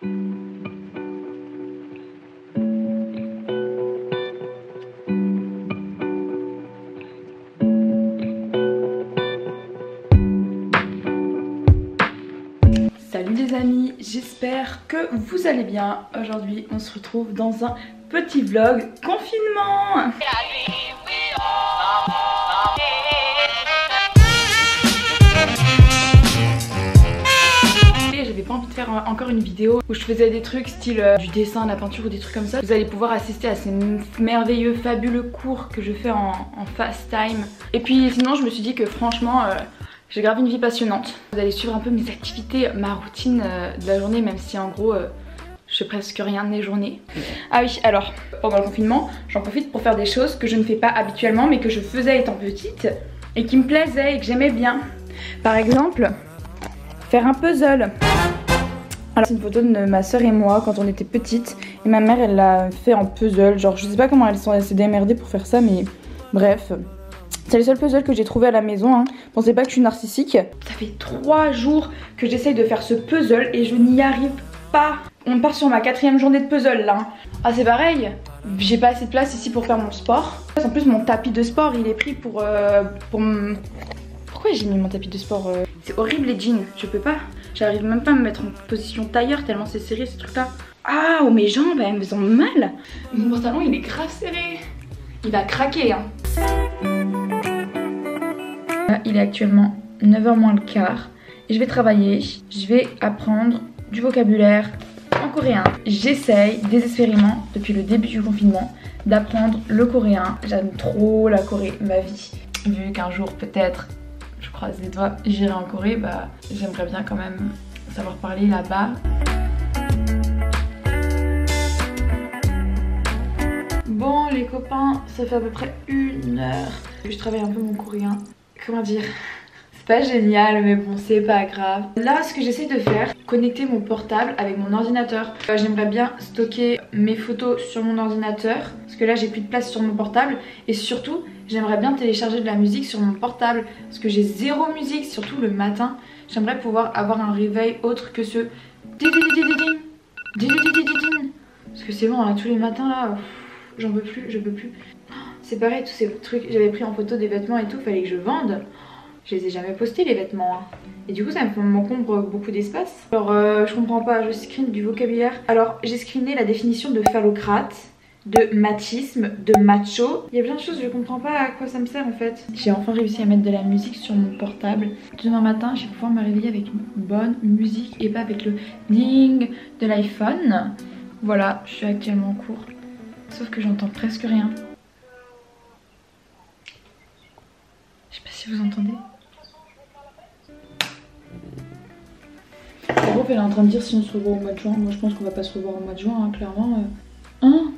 Salut les amis, j'espère que vous allez bien. Aujourd'hui on se retrouve dans un petit vlog confinement. J'avais pas envie de faire encore une vidéo où je faisais des trucs style du dessin, de la peinture ou des trucs comme ça. Vous allez pouvoir assister à ces merveilleux, fabuleux cours que je fais en fast time. Et puis sinon je me suis dit que franchement j'ai grave une vie passionnante. Vous allez suivre un peu mes activités, ma routine de la journée, même si en gros je fais presque rien de mes journées. Ah oui, alors pendant le confinement j'en profite pour faire des choses que je ne fais pas habituellement mais que je faisais étant petite et qui me plaisaient et que j'aimais bien. Par exemple, faire un puzzle. Alors c'est une photo de ma soeur et moi quand on était petites et ma mère elle l'a fait en puzzle. Genre je sais pas comment elle s'est démerdée pour faire ça mais bref. C'est le seul puzzle que j'ai trouvé à la maison, hein. Pensez pas que je suis narcissique. Ça fait 3 jours que j'essaye de faire ce puzzle et je n'y arrive pas. On part sur ma 4e journée de puzzle là. Ah c'est pareil, j'ai pas assez de place ici pour faire mon sport. En plus mon tapis de sport il est pris pour Pourquoi j'ai mis mon tapis de sport C'est horrible les jeans, je peux pas. J'arrive même pas à me mettre en position tailleur tellement c'est serré ce truc là. Ah oh, mes jambes elles me font mal. Mon pantalon il est grave serré. Il va craquer hein. Il est actuellement 9h moins le quart et je vais travailler, je vais apprendre du vocabulaire en coréen. J'essaye désespérément depuis le début du confinement d'apprendre le coréen. J'aime trop la Corée, ma vie. Vu qu'un jour peut-être, je croise les doigts, j'irai en Corée, bah j'aimerais bien quand même savoir parler là-bas. Bon les copains, ça fait à peu près 1 heure que je travaille un peu mon coréen. Comment dire, c'est pas génial mais bon c'est pas grave. Là ce que j'essaie de faire, connecter mon portable avec mon ordinateur. J'aimerais bien stocker mes photos sur mon ordinateur parce que là j'ai plus de place sur mon portable. Et surtout j'aimerais bien télécharger de la musique sur mon portable parce que j'ai zéro musique, surtout le matin. J'aimerais pouvoir avoir un réveil autre que ce parce que c'est bon là tous les matins là, j'en peux plus, je peux plus. C'est pareil, tous ces trucs, j'avais pris en photo des vêtements et tout, fallait que je vende. Je les ai jamais postés les vêtements hein. Et du coup ça m'encombre beaucoup d'espace. Alors je comprends pas, je screen du vocabulaire. Alors j'ai screené la définition de phallocrate, de machisme, de macho. Il y a plein de choses, je comprends pas à quoi ça me sert en fait. J'ai enfin réussi à mettre de la musique sur mon portable. Demain matin je vais pouvoir me réveiller avec une bonne musique et pas avec le ding de l'iPhone. Voilà, je suis actuellement en cours. Sauf que j'entends presque rien. Je sais pas si vous entendez. La groupe elle est en train de dire si on se revoit au mois de juin. Moi je pense qu'on va pas se revoir au mois de juin hein, clairement. Hein,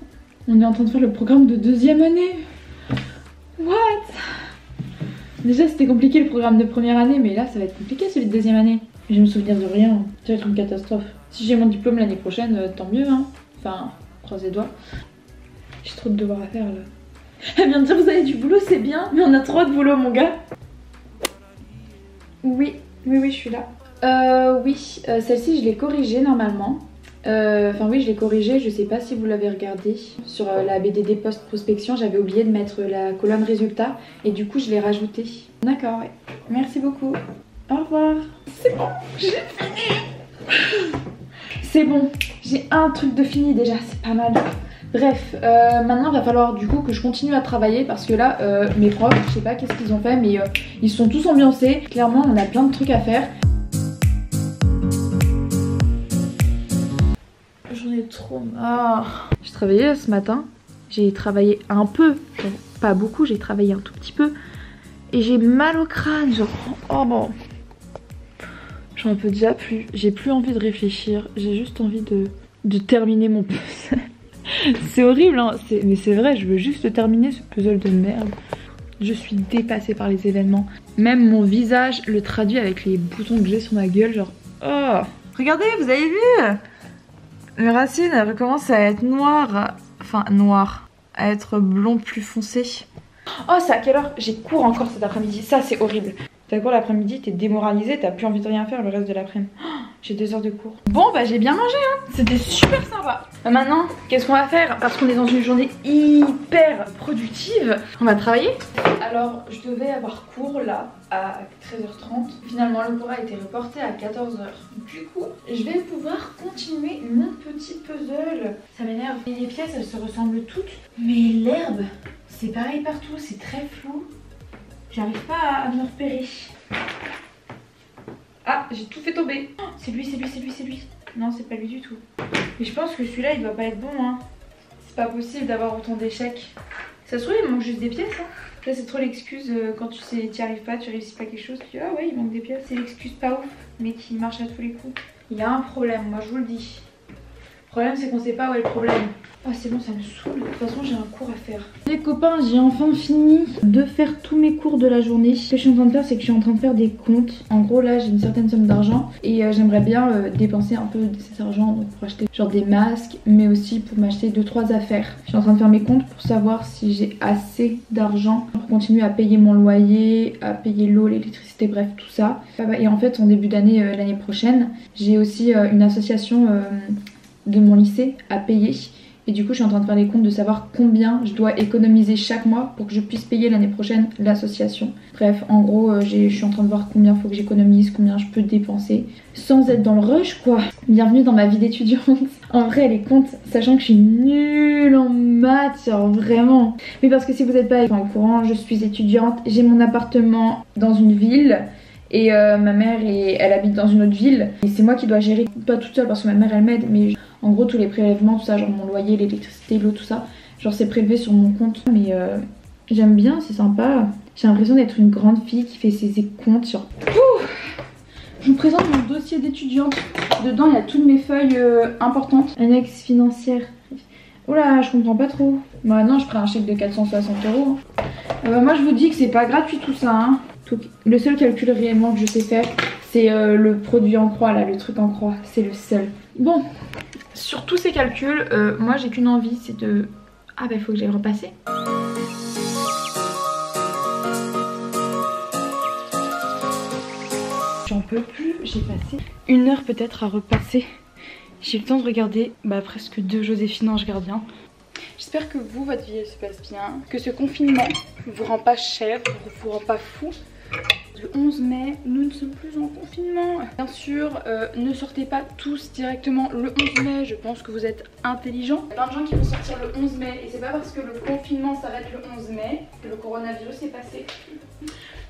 on est en train de faire le programme de 2e année. What? Déjà c'était compliqué le programme de 1re année mais là ça va être compliqué celui de 2e année. Je vais me souvenir de rien, ça va être une catastrophe. Si j'ai mon diplôme l'année prochaine tant mieux hein. Enfin croise les doigts. J'ai trop de devoirs à faire là. Elle vient de dire vous avez du boulot c'est bien mais on a trop de boulot mon gars. Oui je suis là. Oui celle-ci je l'ai corrigée normalement. Enfin oui je l'ai corrigée, je sais pas si vous l'avez regardé. Sur la BDD post-prospection j'avais oublié de mettre la colonne résultat et du coup je l'ai rajoutée. D'accord ouais. Merci beaucoup. Au revoir. C'est bon, j'ai fini. C'est bon, j'ai un truc de fini déjà, c'est pas mal. Bref, maintenant il va falloir du coup que je continue à travailler parce que là mes profs, je sais pas qu'est-ce qu'ils ont fait mais ils sont tous ambiancés. Clairement on a plein de trucs à faire. J'en ai trop marre. J'ai travaillé ce matin, j'ai travaillé un peu, genre, pas beaucoup, j'ai travaillé un tout petit peu. Et j'ai mal au crâne, genre, oh bon. J'en peux déjà plus, j'ai plus envie de réfléchir, j'ai juste envie de terminer mon puzzle. C'est horrible hein, mais c'est vrai, je veux juste terminer ce puzzle de merde. Je suis dépassée par les événements. Même mon visage le traduit avec les boutons que j'ai sur ma gueule, genre oh. Regardez, vous avez vu? Mes racines elles recommencent à être noires. Enfin noires, à être blond plus foncé. Oh c'est à quelle heure? J'ai cours encore cet après-midi, ça c'est horrible. T'as cours l'après-midi, t'es démoralisée, t'as plus envie de rien faire le reste de l'après-midi. Oh, j'ai 2 heures de cours. Bon bah j'ai bien mangé hein, c'était super sympa. Maintenant, qu'est-ce qu'on va faire? Parce qu'on est dans une journée hyper productive, on va travailler. Alors je devais avoir cours là à 13h30. Finalement le cours a été reporté à 14h. Du coup, je vais pouvoir continuer mon petit puzzle. Ça m'énerve. Les pièces elles se ressemblent toutes, mais l'herbe c'est pareil partout, c'est très flou. J'arrive pas à me repérer. Ah, j'ai tout fait tomber. Oh, c'est lui, c'est lui, c'est lui, c'est lui. Non, c'est pas lui du tout. Mais je pense que celui-là, il doit pas être bon. Hein. C'est pas possible d'avoir autant d'échecs. Ça se trouve, il manque juste des pièces. Hein. Là, c'est trop l'excuse quand tu sais, t'y arrives pas, tu réussis pas quelque chose. Tu dis, ah ouais, il manque des pièces. C'est l'excuse pas ouf, mais qui marche à tous les coups. Il y a un problème, moi je vous le dis. Le problème, c'est qu'on sait pas où est le problème. Ah c'est bon, ça me saoule. De toute façon j'ai un cours à faire. Les copains, j'ai enfin fini de faire tous mes cours de la journée. Ce que je suis en train de faire, c'est que je suis en train de faire des comptes. En gros là j'ai une certaine somme d'argent et j'aimerais bien dépenser un peu de cet argent donc, pour acheter genre des masques, mais aussi pour m'acheter 2-3 affaires. Je suis en train de faire mes comptes pour savoir si j'ai assez d'argent pour continuer à payer mon loyer, à payer l'eau, l'électricité, bref tout ça. Et en fait en début d'année, l'année prochaine, j'ai aussi une association de mon lycée à payer. Et du coup je suis en train de faire les comptes de savoir combien je dois économiser chaque mois pour que je puisse payer l'année prochaine l'association. Bref, en gros je suis en train de voir combien il faut que j'économise, combien je peux dépenser sans être dans le rush quoi. Bienvenue dans ma vie d'étudiante. En vrai les comptes, sachant que je suis nulle en maths, genre vraiment. Mais parce que si vous n'êtes pas au courant, je suis étudiante, j'ai mon appartement dans une ville. Et ma mère, elle habite dans une autre ville. Et c'est moi qui dois gérer, pas toute seule parce que ma mère elle m'aide. Mais en gros tous les prélèvements, tout ça, genre mon loyer, l'électricité, l'eau, tout ça. Genre c'est prélevé sur mon compte. Mais j'aime bien, c'est sympa. J'ai l'impression d'être une grande fille qui fait ses comptes. Genre... Je vous présente mon dossier d'étudiante. Dedans il y a toutes mes feuilles importantes. Annexe financière. Oula, je comprends pas trop. Bah non, je prends un chèque de 460 €. Moi je vous dis que c'est pas gratuit tout ça hein. Le seul calcul réellement que je sais faire, c'est le produit en croix là, le truc en croix, c'est le seul. Bon, sur tous ces calculs, moi j'ai qu'une envie, c'est de... Ah bah il faut que j'aille repasser. J'en peux plus, j'ai passé 1 heure peut-être à repasser. J'ai eu le temps de regarder presque 2 Joséphine Ange Gardien. J'espère que vous, votre vie elle se passe bien, que ce confinement ne vous rend pas cher, ne vous rend pas fou. Le 11 mai, nous ne sommes plus en confinement. Bien sûr, ne sortez pas tous directement le 11 mai, je pense que vous êtes intelligents. Il y a plein de gens qui vont sortir le 11 mai et c'est pas parce que le confinement s'arrête le 11 mai que le coronavirus est passé.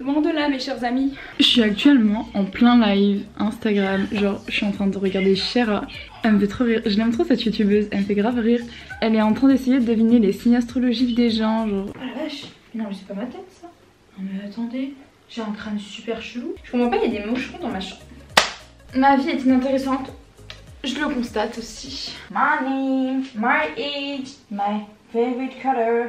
Loin de là mes chers amis. Je suis actuellement en plein live Instagram, genre je suis en train de regarder Shera. Elle me fait trop rire, je l'aime trop cette youtubeuse, elle me fait grave rire. Elle est en train d'essayer de deviner les signes astrologiques des gens, genre... Oh la vache, non mais c'est pas ma tête ça. Non mais attendez, j'ai un crâne super chelou. Je comprends pas, il y a des moucherons dans ma chambre. Ma vie est inintéressante, je le constate aussi. My name, my age, my favorite color,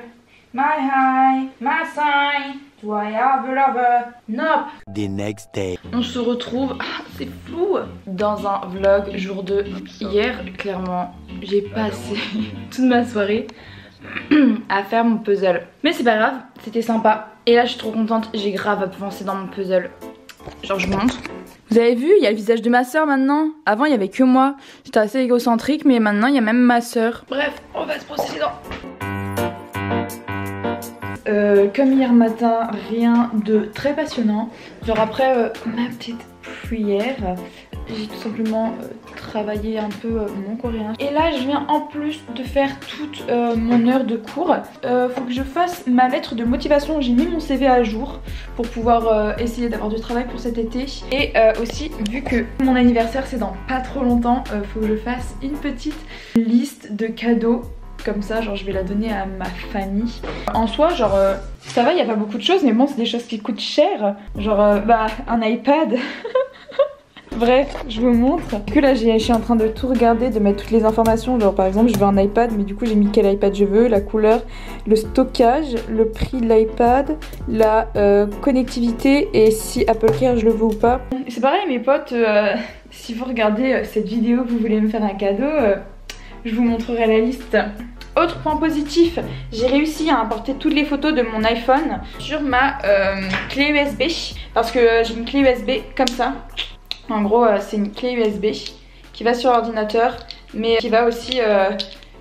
my height, my sign. Do I have a lover? Nope. The next day. On se retrouve, c'est flou, dans un vlog jour 2. Hier, clairement, j'ai passé toute ma soirée à faire mon puzzle. Mais c'est pas grave, c'était sympa. Et là, je suis trop contente, j'ai grave avancé dans mon puzzle. Genre, je montre. Vous avez vu, il y a le visage de ma soeur maintenant. Avant, il y avait que moi. J'étais assez égocentrique, mais maintenant, il y a même ma soeur. Bref, on va se brosser les dents. Comme hier matin, rien de très passionnant. Genre après ma petite prière, j'ai tout simplement travaillé un peu mon coréen. Et là je viens en plus de faire toute mon heure de cours. Faut que je fasse ma lettre de motivation. J'ai mis mon CV à jour pour pouvoir essayer d'avoir du travail pour cet été. Et aussi vu que mon anniversaire c'est dans pas trop longtemps, faut que je fasse une petite liste de cadeaux. Comme ça, genre je vais la donner à ma famille. En soi, genre ça va, il n'y a pas beaucoup de choses, mais bon, c'est des choses qui coûtent cher. Genre un iPad. Bref, je vous montre. Du coup là, je suis en train de tout regarder, de mettre toutes les informations. Genre par exemple, je veux un iPad, mais du coup j'ai mis quel iPad je veux, la couleur, le stockage, le prix de l'iPad, la connectivité et si Apple Care je le veux ou pas. C'est pareil mes potes, si vous regardez cette vidéo, vous voulez me faire un cadeau, je vous montrerai la liste. Autre point positif, j'ai réussi à importer toutes les photos de mon iPhone sur ma clé USB. Parce que j'ai une clé USB comme ça. En gros, c'est une clé USB qui va sur l'ordinateur, mais qui va aussi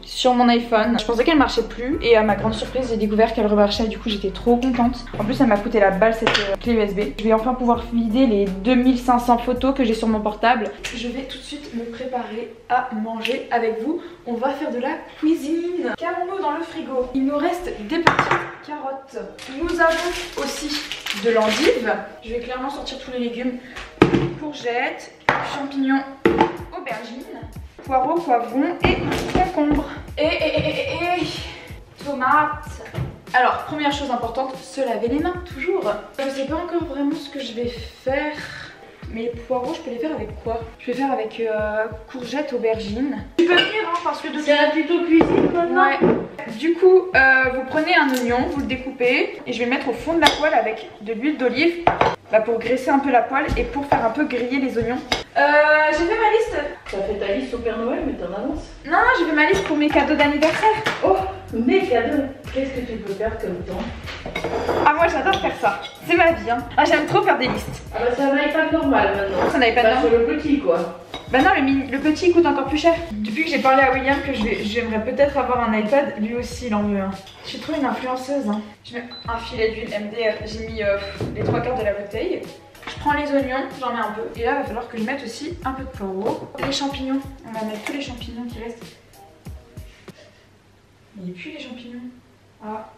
sur mon iPhone. Je pensais qu'elle marchait plus et à ma grande surprise j'ai découvert qu'elle remarchait, du coup j'étais trop contente. En plus elle m'a coûté la balle cette clé USB. Je vais enfin pouvoir vider les 2500 photos que j'ai sur mon portable. Je vais tout de suite me préparer à manger avec vous. On va faire de la cuisine. Qu'avons-nous dans le frigo? Il nous reste des petites carottes. Nous avons aussi de l'endive. Je vais clairement sortir tous les légumes. Courgettes, champignons, aubergines, poireaux, poivrons et concombres. Et tomates. Alors, première chose importante, se laver les mains, toujours. Je sais pas encore vraiment ce que je vais faire. Mais les poireaux, je peux les faire avec quoi? Je vais faire avec courgettes, aubergines. Tu peux venir hein, parce que de... C'est un tuto cuisine maintenant. Ouais. Du coup, vous prenez un oignon, vous le découpez et je vais le mettre au fond de la poêle avec de l'huile d'olive pour graisser un peu la poêle et pour faire un peu griller les oignons. J'ai fait ma liste. T'as fait ta liste au Père Noël mais t'en avances. Non, j'ai fait ma liste pour mes cadeaux d'anniversaire. Oh, mes cadeaux. Qu'est-ce que tu peux faire comme temps? Ah moi j'adore faire ça, c'est ma vie hein. Ah j'aime trop faire des listes. Ah bah ça n'avait pas de normal maintenant. Ça n'avait pas de normal. Sur le petit quoi. Bah non le petit coûte encore plus cher. Depuis que j'ai parlé à William que j'aimerais peut-être avoir un iPad, lui aussi il en veut un. Je suis trop une influenceuse hein. Je mets un filet d'huile MD, j'ai mis les 3/4 de la bouteille. Je prends les oignons, j'en mets un peu. Et là il va falloir que je mette aussi un peu de poireau. Les champignons, on va mettre tous les champignons qui restent. Il n'y a plus les champignons. Ah.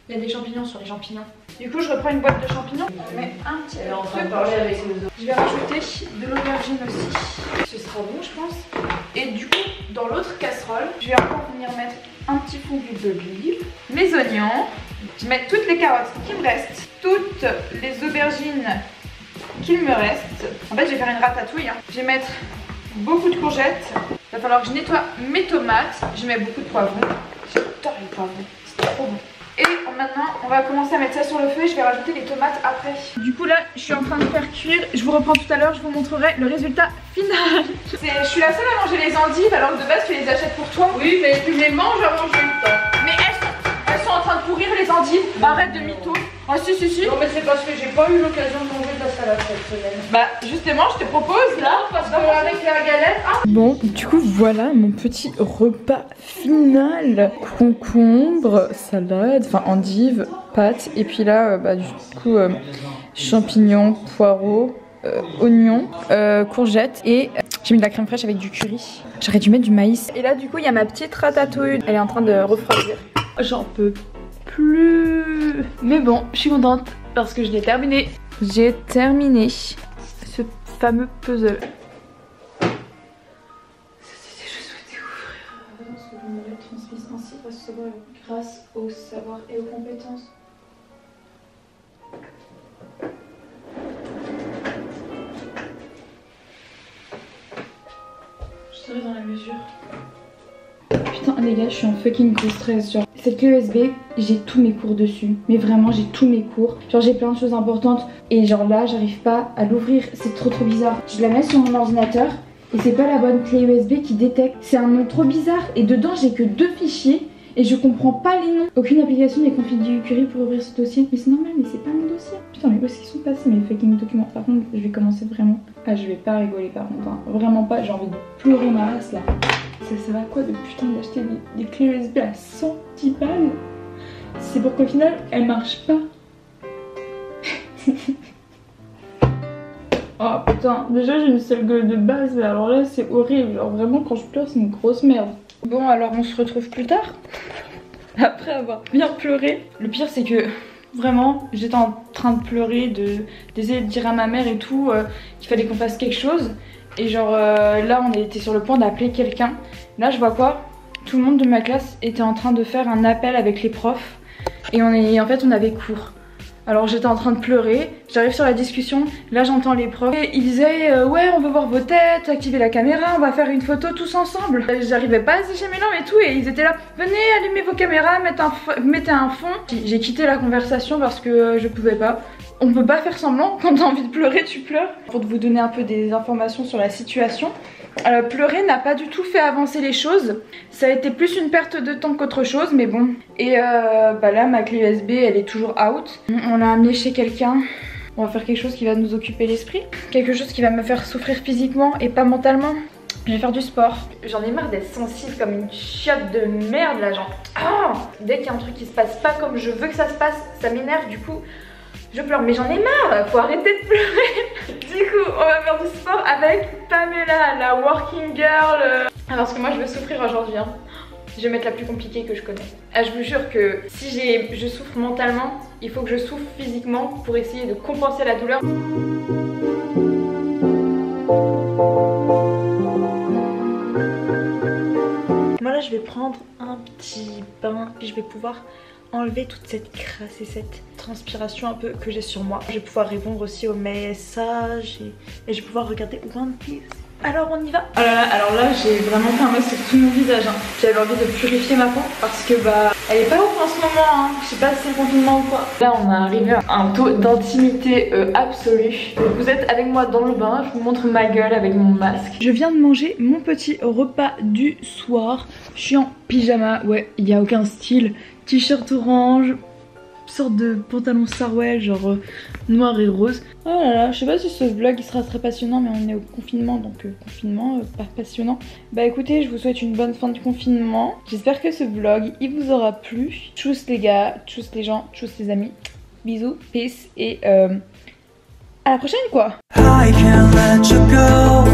Il y a des champignons sur les champignons. Du coup, je reprends une boîte de champignons. Je mets un petit peu de avec Je vais rajouter de l'aubergine aussi. Ce sera bon, je pense. Et du coup, dans l'autre casserole, je vais encore venir mettre un petit fond d'huile d'olive, mes oignons. Je mets toutes les carottes qui me restent, toutes les aubergines qu'il me reste. En fait, je vais faire une ratatouille. Hein. Je vais mettre beaucoup de courgettes. Il va falloir que je nettoie mes tomates. Je mets beaucoup de poivrons. J'adore les poivrons. C'est trop bon. Et maintenant, on va commencer à mettre ça sur le feu et je vais rajouter les tomates après. Du coup là, je suis en train de faire cuire. Je vous reprends tout à l'heure, je vous montrerai le résultat final. Je suis la seule à manger les endives alors que de base tu les achètes pour toi. Oui, mais tu les manges avant que j'ai le temps. Mais elles sont en train de pourrir les endives. Bah, arrête de mytho. Oh si. Non mais c'est parce que j'ai pas eu l'occasion de manger de la salade cette semaine. Bah justement, je te propose là, parce qu'avec la galette... Bon, du coup voilà mon petit repas final. Concombre, salade, enfin endive, pâtes. Et puis là, du coup, champignons, poireaux, oignons, courgettes et j'ai mis de la crème fraîche avec du curry. J'aurais dû mettre du maïs. Et là du coup il y a ma petite ratatouille. Elle est en train de refroidir. J'en peux plus. Mais bon, je suis contente parce que je l'ai terminé. J'ai terminé ce fameux puzzle. Grâce au savoir et aux compétences. Je serai dans la mesure. Putain les gars, je suis en fucking gros stress. Genre cette clé USB, j'ai tous mes cours dessus. Mais vraiment j'ai tous mes cours. Genre j'ai plein de choses importantes. Et genre là j'arrive pas à l'ouvrir. C'est trop bizarre. Je la mets sur mon ordinateur. Et c'est pas la bonne clé USB qui détecte. C'est un nom trop bizarre. Et dedans j'ai que 2 fichiers. Et je comprends pas les noms. Aucune application n'est configurée pour ouvrir ce dossier. Mais c'est normal, mais c'est pas mon dossier. Putain, mais où est-ce qu'ils sont passés mes fucking documents? Par contre, je vais commencer vraiment. Ah, je vais pas rigoler par contre. Hein. Vraiment pas, j'ai envie de pleurer ma race là. Ça va quoi de putain d'acheter des clés USB à 110 balles? C'est pour qu'au final, elles marchent pas. Oh putain, déjà j'ai une seule gueule de base. Alors là, c'est horrible. Genre vraiment, quand je pleure, c'est une grosse merde. Bon alors on se retrouve plus tard. Après avoir bien pleuré. Le pire c'est que vraiment j'étais en train de pleurer, d'essayer de dire à ma mère et tout qu'il fallait qu'on fasse quelque chose. Et genre là on était sur le point d'appeler quelqu'un. Là je vois quoi? Tout le monde de ma classe était en train de faire un appel avec les profs. Et en fait on avait cours. Alors j'étais en train de pleurer, j'arrive sur la discussion, là j'entends les profs et ils disaient ouais on veut voir vos têtes, activez la caméra, on va faire une photo tous ensemble. J'arrivais pas à sécher mes larmes et tout et ils étaient là, venez allumez vos caméras, mettez un fond. J'ai quitté la conversation parce que je pouvais pas. On peut pas faire semblant, quand t'as envie de pleurer tu pleures. Pour vous donner un peu des informations sur la situation, pleurer n'a pas du tout fait avancer les choses. Ça a été plus une perte de temps qu'autre chose, mais bon. Et bah là ma clé USB elle est toujours out. On l'a amenée chez quelqu'un. On va faire quelque chose qui va nous occuper l'esprit. Quelque chose qui va me faire souffrir physiquement et pas mentalement. Je vais faire du sport. J'en ai marre d'être sensible comme une chiotte de merde là, genre. Oh, dès qu'il y a un truc qui se passe pas comme je veux que ça se passe, ça m'énerve, du coup je pleure. Mais j'en ai marre, faut arrêter de pleurer. Du coup on va faire du sport avec Pamela, la working girl. Parce que moi je veux souffrir aujourd'hui hein. Je vais mettre la plus compliquée que je connais. Je vous jure que si je souffre mentalement, il faut que je souffre physiquement pour essayer de compenser la douleur. Moi là je vais prendre un petit bain, puis je vais pouvoir enlever toute cette crasse et cette transpiration un peu que j'ai sur moi. Je vais pouvoir répondre aussi aux messages et je vais pouvoir regarder One Piece. Alors on y va. Oh là là, alors là j'ai vraiment fait un masque sur tout mon visage hein. J'avais envie de purifier ma peau parce que bah elle est pas ouf en ce moment hein. Je sais pas si c'est le confinement ou quoi. Là on est arrivé à un taux d'intimité absolu. Vous êtes avec moi dans le bain, je vous montre ma gueule avec mon masque. Je viens de manger mon petit repas du soir. Je suis en pyjama, ouais il n'y a aucun style. T-shirt orange, sorte de pantalon Sarwell genre noir et rose. Oh là là, je sais pas si ce vlog il sera très passionnant, mais on est au confinement donc confinement pas passionnant. Bah écoutez, je vous souhaite une bonne fin de confinement. J'espère que ce vlog il vous aura plu. Tchuss les gars, tchuss les gens, tchuss les amis. Bisous, peace et à la prochaine quoi. I can't let you go.